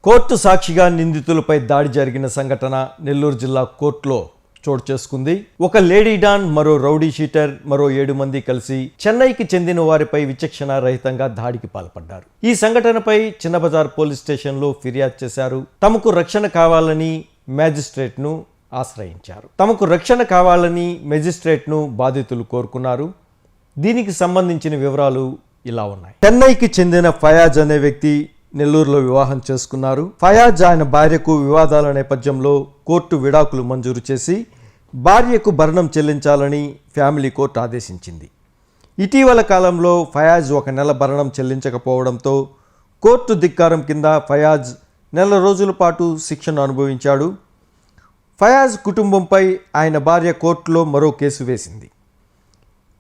Court సాక్షిగా నిందితులపై దాడి జరిగిన సంఘటన నెల్లూరు జిల్లా కోర్టులో చోటు చేసుకుంది. ఒక లేడీ డాన్, మరో రౌడీ షీటర్, మరో 7 మంది కలిసి చెన్నైకి చెందిన వారిపై విచక్షణ రహితంగా దాడికి పాల్పడ్డారు. ఈ సంఘటనపై చిన్నబజార్ పోలీస్ స్టేషన్లో ఫిర్యాదు చేశారు. తమకు రక్షణ కావాలని మేజిస్ట్రేట్ను ఆశ్రయించారు. బాధితులు కోరుకున్నారు. దీనికి సంబంధించిన వివరాలు ఇలా ఉన్నాయి. చెన్నైకి చెందిన ఫయాజ్ అనే వ్యక్తి నెల్లూరులో వివాహం చేసుకున్నారు. ఫయాజ్ ఆయన భార్యకు వివాదాల నేపథ్యంలో కోర్టు విడాకులు మంజూరు చేసి భార్యకు భరణం చెల్లించాలని ఫ్యామిలీ కోర్టు ఆదేశించింది. ఇటీవల కాలంలో ఫయాజ్ 1 నెల భరణం చెల్లించకపోవడంతో కోర్టు ధిక్కారం కింద ఫయాజ్ నెల రోజుల పాటు శిక్షను అనుభవించాడు. ఫయాజ్ కుటుంబంపై ఆయన భార్య కోర్టులో మరో కేసు వేసింది.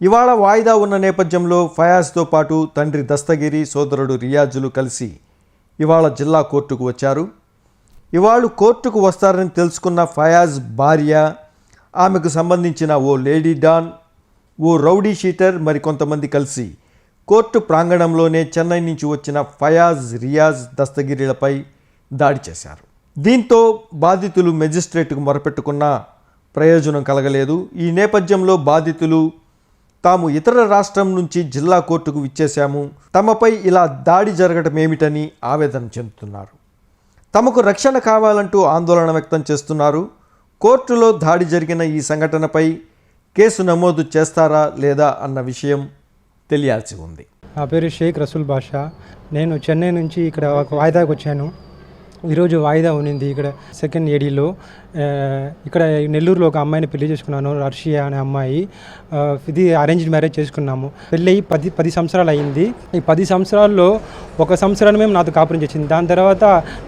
ఇవాళ వాయిదా ఉన్న నేపథ్యంలో ఫయాజ్తో పాటు తండ్రి దస్తగిరి, సోదరుడు రియాజులు కలిసి ఇవాళ జిల్లా కోర్టుకు వచ్చారు. ఇవాళ కోర్టుకు వస్తారని తెలుసుకున్న ఫయాజ్ భార్య, ఆమెకు సంబంధించిన ఓ లేడీ డాన్, ఓ రౌడీ షీటర్ మరికొంతమంది కలిసి కోర్టు ప్రాంగణంలోనే చెన్నై నుంచి వచ్చిన ఫయాజ్, రియాజ్, దస్తగిరిలపై దాడి చేశారు. దీంతో బాధితులు మెజిస్ట్రేట్కు మొరపెట్టుకున్న ప్రయోజనం కలగలేదు. ఈ నేపథ్యంలో బాధితులు తాము ఇతర రాష్ట్రం నుంచి జిల్లా కోర్టుకు విచ్చేశాము, తమపై ఇలా దాడి జరగడం ఏమిటని ఆవేదన చెందుతున్నారు. తమకు రక్షణ కావాలంటూ ఆందోళన వ్యక్తం చేస్తున్నారు. కోర్టులో దాడి జరిగిన ఈ సంఘటనపై కేసు నమోదు చేస్తారా లేదా అన్న విషయం తెలియాల్సి ఉంది. నా పేరు షేక్ రసూల్ బాషా. నేను చెన్నై నుంచి ఇక్కడ ఒక వాయిదాకి వచ్చాను. ఈరోజు వాయిదా ఉన్నింది ఇక్కడ సెకండ్ ఏడీలో. ఇక్కడ నెల్లూరులో ఒక అమ్మాయిని పెళ్లి చేసుకున్నాను, రష్యా అనే అమ్మాయి. ఇది అరేంజ్డ్ మ్యారేజ్ చేసుకున్నాము. పెళ్ళి అయ్యి 10 సంవత్సరాలు అయింది. ఈ 10 సంవత్సరాల్లో 1 సంవత్సరాన్ని మేము నాతో కాపురం చేసింది. దాని తర్వాత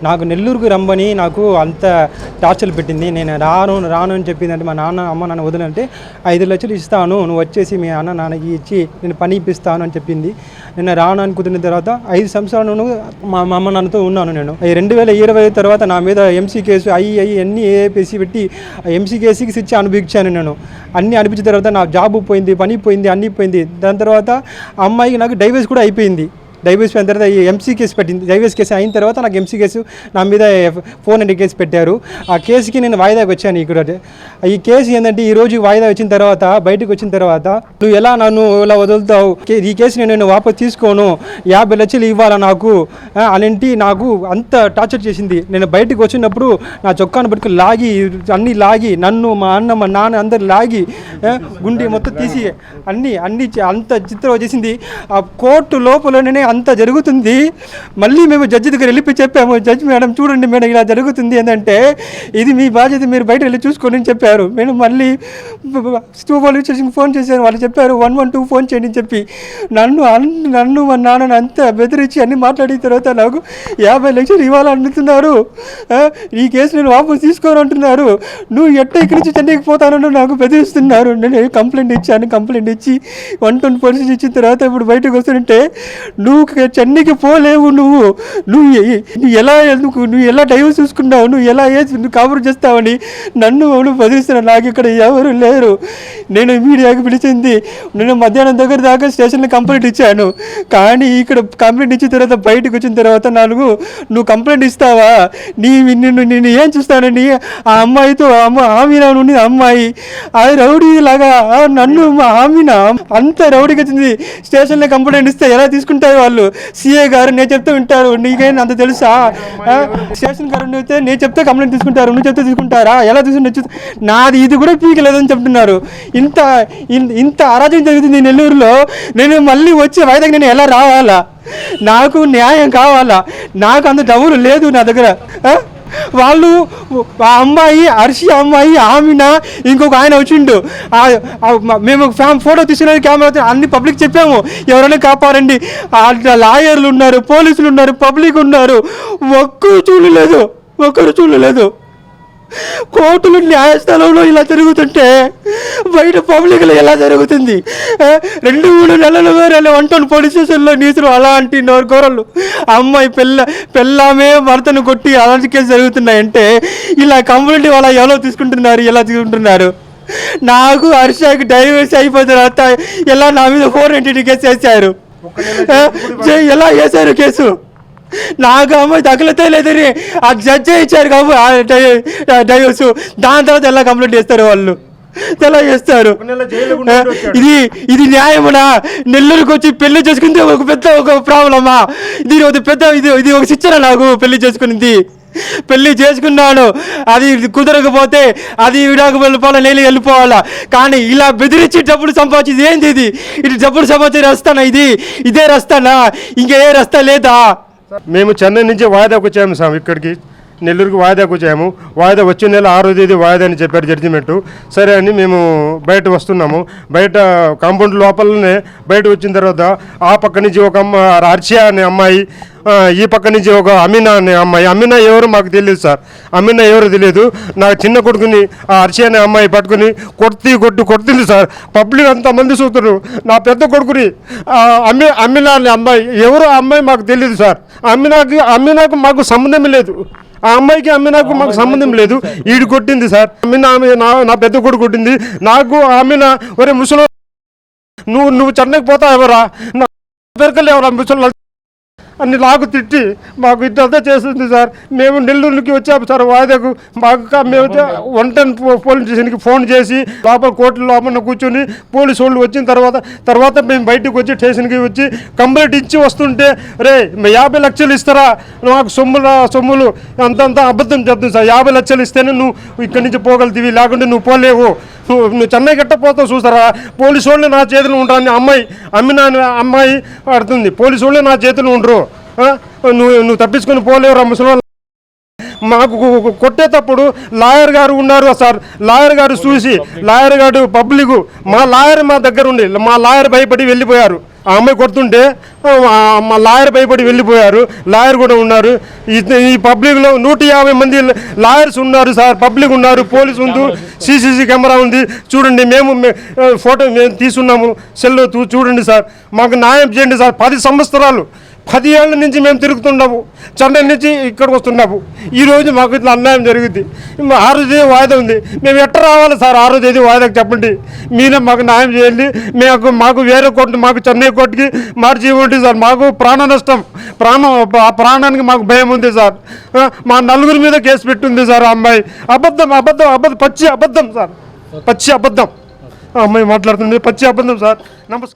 నాకు నెల్లూరుకు రమ్మని నాకు అంత టార్చర్లు పెట్టింది. నేను రాను అని చెప్పింది. అంటే మా అమ్మ నాన్న వదిలంటే 5 లక్షలు ఇస్తాను, నువ్వు వచ్చేసి మీ నాన్నకి ఇచ్చి నేను పని ఇప్పిస్తాను అని చెప్పింది. నేను రాను అని కుదిరిన తర్వాత 5 సంవత్సరాలు మా అమ్మ నాన్నతో ఉన్నాను. నేను 2020 తర్వాత నా మీద ఎంసీ కేసు అన్నీ ఏపీసీ పెట్టి ఎంసీ కేసుకి శిక్ష అనుభవించాను. నేను అన్నీ అనిపించిన తర్వాత నా జాబ్ పోయింది, పని పోయింది, అన్నీ పోయింది. దాని తర్వాత ఆ అమ్మాయికి నాకు డైవర్స్ కూడా అయిపోయింది. డైవర్స్ అయిన తర్వాత ఈ ఎంసీ కేసు పెట్టింది. డైవర్స్ కేసు అయిన తర్వాత నాకు ఎంసీ కేసు నా మీద 490 కేసు పెట్టారు. ఆ కేసుకి నేను వాయిదాకి వచ్చాను. ఇక్కడ ఈ కేసు ఏంటంటే ఈరోజు వాయిదా వచ్చిన తర్వాత, బయటకు వచ్చిన తర్వాత నువ్వు ఎలా నన్ను ఇలా వదులుతావు, ఈ కేసు నేను వాపసు తీసుకోను, 50 లక్షలు ఇవ్వాలా నాకు అలాంటి నాకు అంత టార్చర్ చేసింది. నేను బయటకు వచ్చినప్పుడు నా చొక్కాను పట్టుకుని అన్నీ లాగి నన్ను, మా అన్న, మా నాన్న అందరు లాగి గుండె మొత్తం తీసి అన్నీ అంత చిత్రం చేసింది. ఆ కోర్టు లోపలనే అంత జరుగుతుంది. మళ్ళీ మేము జడ్జి దగ్గర వెళ్ళి చెప్పాము, జడ్జి మేడం చూడండి మేడం ఇలా జరుగుతుంది ఏంటంటే ఇది మీ బాధ్యత, మీరు బయట వెళ్ళి చూసుకోండి అని చెప్పారు. నేను మళ్ళీ పోలీస్ స్టేషన్కి ఫోన్ చేశాను. వాళ్ళు చెప్పారు 112 ఫోన్ చేయండి అని చెప్పి నన్ను మా నాన్నని అంతా బెదిరించి అన్నీ మాట్లాడిన తర్వాత నాకు 50 లక్షలు ఇవ్వాలంటున్నారు. ఈ కేసు నేను వాపసు తీసుకోను అంటున్నారు. నువ్వు ఇక్కడి నుంచి చెన్నైకి పోతానని నాకు బెదిరిస్తున్నారు. నేను కంప్లైంట్ ఇచ్చాను. కంప్లైంట్ ఇచ్చి 120 పోలీస్ ఇచ్చిన తర్వాత ఇప్పుడు బయటకు వస్తుంటే నువ్వు చెన్నైకి పోలేవు, నువ్వు ఎలా డైవర్స్ చూసుకున్నావు, నువ్వు కాపురం చేస్తావని నన్ను బదిలిస్తున్నావు. నాకు ఇక్కడ ఎవరు లేరు. నేను మీడియాకి పిలిచింది. నేను మధ్యాహ్నం దగ్గర దాకా స్టేషన్లో కంప్లైంట్ ఇచ్చాను. కానీ ఇక్కడ కంప్లైంట్ ఇచ్చిన తర్వాత బయటకు వచ్చిన తర్వాత నువ్వు కంప్లైంట్ ఇస్తావా, నేను ఏం చూస్తానని ఆ అమ్మాయితో ఆమీనా నుండి అమ్మాయి అది రౌడీ లాగా నన్ను మా ఆమీనా అంత రౌడీగా వచ్చింది. స్టేషన్లో కంప్లైంట్ ఇస్తే ఎలా తీసుకుంటారు వాళ్ళు? సిఏ గారు నేను చెప్తే వింటారు, నీకేం అంత తెలుసా? స్టేషన్ గారు నేను చెప్తే కంప్లైంట్ తీసుకుంటారు, నువ్వు చెప్తే తీసుకుంటారా? ఎలా తీసుకుంటే నాది ఇది కూడా పీకలేదని చెప్తున్నారు. ఇంత అరాజకం జరుగుతుంది నెల్లూరులో. నేను మళ్ళీ వచ్చే వాయిదాకి నేను ఎలా రావాలా? నాకు న్యాయం కావాలా? నాకు అంత డబ్బులు లేదు నా దగ్గర. వాళ్ళు ఆ అమ్మాయి అర్షి అమ్మాయి ఆమెనా ఇంకొక ఆయన వచ్చిండు. మేము ఫోటో తీసుకునే కెమెరా అన్ని పబ్లిక్ చెప్పాము, ఎవరైనా కాపాడండి. లాయర్లు ఉన్నారు, పోలీసులు ఉన్నారు, పబ్లిక్ ఉన్నారు. ఒక్కరు చూడలేదు. కోర్టులు, న్యాయస్థానంలో ఇలా జరుగుతుంటే బయట పబ్లిక్లో ఎలా జరుగుతుంది? 2-3 నెలల వేరే 110 పోలీస్ స్టేషన్లో నీసులు అలాంటి ఘోరాలు. అమ్మాయి పెళ్ళామే భర్తను కొట్టి అలాంటి కేసు జరుగుతున్నాయంటే ఇలా కంప్లైంట్ వాళ్ళ ఎలా తీసుకుంటున్నారు? నాకు హర్షకి డైవర్స్ అయిపోయిన తర్వాత ఎలా నా మీద 490 కేసు వేశారు? ఎలా వేశారు కేసు? నాకు అమ్మాయి తగలతే లేదని ఆ జడ్జి ఇచ్చారు డైవర్స్. దాని తర్వాత ఎలా కంప్లైంట్ చేస్తారు వాళ్ళు, ఎలా చేస్తారు? ఇది న్యాయమనా? నెల్లూరుకి వచ్చి పెళ్లి చేసుకుంటే ఒక ప్రాబ్లమా? ఇది ఒక శిక్షణ. నాకు పెళ్లి చేసుకునింది, పెళ్లి చేసుకున్నాను, అది కుదరకపోతే అది విడాకు వెళ్ళిపోవాలా, నేను వెళ్ళిపోవాలా. కానీ ఇలా బెదిరించి డబ్బులు సంపాదించింది ఏంది? ఇది డబ్బులు సంపాదించే రస్తానా? ఇదే రస్తానా? ఇంకా ఏ రస్తా లేదా? మేము చెన్నై నుంచి వాయిదాకు వచ్చాము సార్, ఇక్కడికి నెల్లూరుకి వాయిదాకు వచ్చాము. వాయిదా వచ్చే నెల 6వ తేదీ వాయిదా అని చెప్పారు జడ్జిమెంటు. సరే అని మేము బయట వస్తున్నాము. బయట కాంపౌండ్ లోపలనే బయట వచ్చిన తర్వాత ఆ పక్క నుంచి ఒక అర్షియా అనే అమ్మాయి, ఈ పక్క నుంచి ఒక అమీనా అనే అమ్మాయి. అమీనా ఎవరు మాకు తెలియదు సార్, అమీనా ఎవరు తెలియదు. నా చిన్న కొడుకుని ఆ అర్షియా అనే అమ్మాయి పట్టుకుని కొడుతుంది సార్. పబ్లిక్ అంతమంది చూస్తున్నారు. నా పెద్ద కొడుకుని అమీనా అనే అమ్మాయి ఎవరు, ఆ అమ్మాయి మాకు తెలియదు సార్. అమీనాకు మాకు సంబంధం లేదు. ఆ అమ్మాయికి అమ్మినాకు మాకు సంబంధం లేదు. ఈడు కొట్టింది సార్. అమ్మినా నా పెద్ద కొడుకు కొట్టింది. నాకు అమ్మినా ఒరే ముసలి నువ్వు చెన్నైకి పోతా ఎవరా, నా పెరకలు ఎవరా ముసలి అని నాకు తిట్టి మాకు ఇదంతా చేస్తుంది సార్. మేము నెల్లూరుకి వచ్చాము సార్ వాయిదాకు. మేము 110 పోలీస్ స్టేషన్కి ఫోన్ చేసి లోపల కోర్టు లోపల కూర్చొని పోలీసు వాళ్ళు వచ్చిన తర్వాత మేము బయటకు వచ్చి స్టేషన్కి వచ్చి కంప్లైంట్ ఇచ్చి వస్తుంటే, రే 50 లక్షలు ఇస్తారా, నాకు సొమ్ములు అంతంతా అబద్ధం చెప్తుంది సార్. 50 లక్షలు ఇస్తేనే నువ్వు ఇక్కడి నుంచి పోగలుగుతావి, లేకుంటే నువ్వు పోలేవు, నువ్వు చెన్నై గట్ట పోతావు చూసారా. పోలీసు వాళ్ళు నా చేతులు ఉంటారని అమ్మిన అమ్మాయి పడుతుంది. పోలీసు వాళ్ళు నా చేతులు ఉండరు. నువ్వు తప్పించుకొని పోలేవురా ముసలి. మాకు కొట్టేటప్పుడు లాయర్ గారు ఉన్నారు సార్. లాయర్ గారు చూసి, లాయర్ గారు పబ్లిక్, మా లాయర్ మా దగ్గర ఉండి, మా లాయర్ భయపడి వెళ్ళిపోయారు. ఆ అమ్మాయి కొడుతుంటే మా లాయర్ భయపడి వెళ్ళిపోయారు. లాయర్ కూడా ఉన్నారు. ఈ పబ్లిక్లో 150 మంది లాయర్స్ ఉన్నారు సార్, పబ్లిక్ ఉన్నారు, పోలీసు ఉంది, సీసీసీ కెమెరా ఉంది. చూడండి, మేము ఫోటో మేము తీసుకున్నాము సెల్లో. చూడండి సార్, మాకు న్యాయం చేయండి సార్. 10 సంవత్సరాలు 10 ఏళ్ళ నుంచి మేము తిరుగుతున్నాము, చెన్నై నుంచి ఇక్కడికి వస్తున్నాము. ఈరోజు మాకు ఇట్లా అన్యాయం జరిగింది. 6వ తేదీ వాయిదా ఉంది. మేము ఎట్లా రావాలి సార్ 6వ తేదీ వాయిదాకి చెప్పండి. మీరే మాకు న్యాయం చేయండి. మాకు వేరే కోర్టు, మాకు చెన్నై కోర్టుకి మార్చి ఇవ్వండి సార్. మాకు ప్రాణ నష్టం, ప్రాణానికి మాకు భయం ఉంది సార్. మా నలుగురి మీద కేసు పెట్టింది సార్. ఆ అమ్మాయి అబద్ధం పచ్చి అబద్ధం సార్, పచ్చి అబద్ధం. ఆ అమ్మాయి మాట్లాడుతుంది పచ్చి అబద్ధం సార్. నమస్కారం.